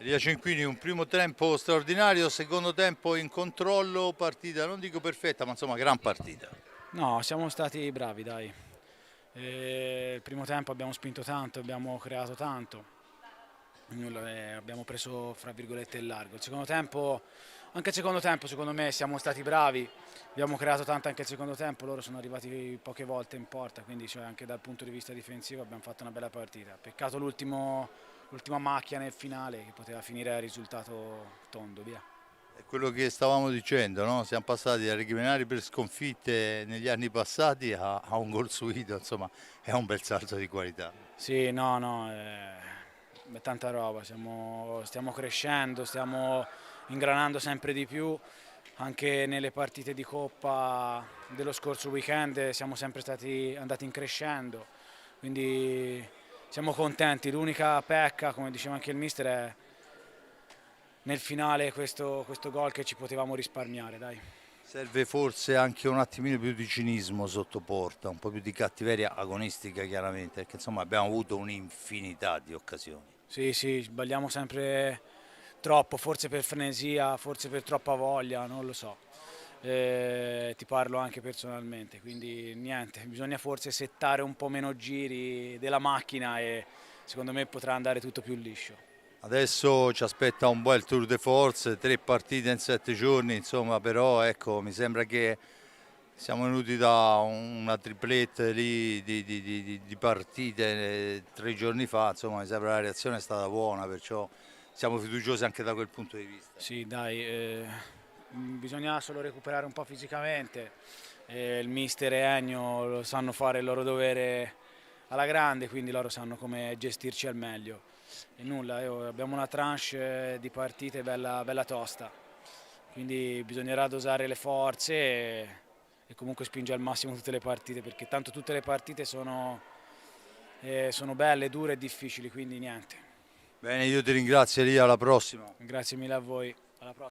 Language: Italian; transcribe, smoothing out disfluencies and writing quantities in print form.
Elia Cinquini, un primo tempo straordinario, secondo tempo in controllo, partita non dico perfetta, ma insomma gran partita. No, siamo stati bravi, dai. Il primo tempo abbiamo spinto tanto, abbiamo creato tanto, abbiamo preso, fra virgolette, il largo. Il secondo tempo, anche il secondo tempo, secondo me, siamo stati bravi, abbiamo creato tanto anche il secondo tempo, loro sono arrivati poche volte in porta, quindi cioè, anche dal punto di vista difensivo abbiamo fatto una bella partita. Peccato l'ultima macchia nel finale che poteva finire a risultato tondo, via. È quello che stavamo dicendo, no? Siamo passati da recriminali per sconfitte negli anni passati a un gol subito, insomma è un bel salto di qualità. Sì, no, no, è tanta roba, stiamo crescendo, stiamo ingranando sempre di più, anche nelle partite di Coppa dello scorso weekend siamo sempre andati in crescendo, quindi siamo contenti. L'unica pecca, come diceva anche il mister, è nel finale questo gol che ci potevamo risparmiare, dai. Serve forse anche un attimino più di cinismo sotto porta, un po' più di cattiveria agonistica chiaramente, perché insomma abbiamo avuto un'infinità di occasioni. Sì, sì, sbagliamo sempre troppo, forse per frenesia, forse per troppa voglia, non lo so. Ti parlo anche personalmente, quindi niente, bisogna forse settare un po' meno giri della macchina e secondo me potrà andare tutto più liscio. Adesso ci aspetta un bel tour de force, 3 partite in 7 giorni, insomma, però ecco, mi sembra che siamo venuti da una triplette lì di partite 3 giorni fa, insomma, mi sembra la reazione è stata buona, perciò siamo fiduciosi anche da quel punto di vista. Sì, dai, bisogna solo recuperare un po' fisicamente. Il mister e Ennio lo sanno fare il loro dovere alla grande, quindi loro sanno come gestirci al meglio. E nulla, abbiamo una tranche di partite bella, bella tosta, quindi bisognerà dosare le forze e comunque spingere al massimo tutte le partite, perché tanto tutte le partite sono belle, dure e difficili, quindi niente. Bene, io ti ringrazio Elia, alla prossima. Grazie mille a voi, alla prossima.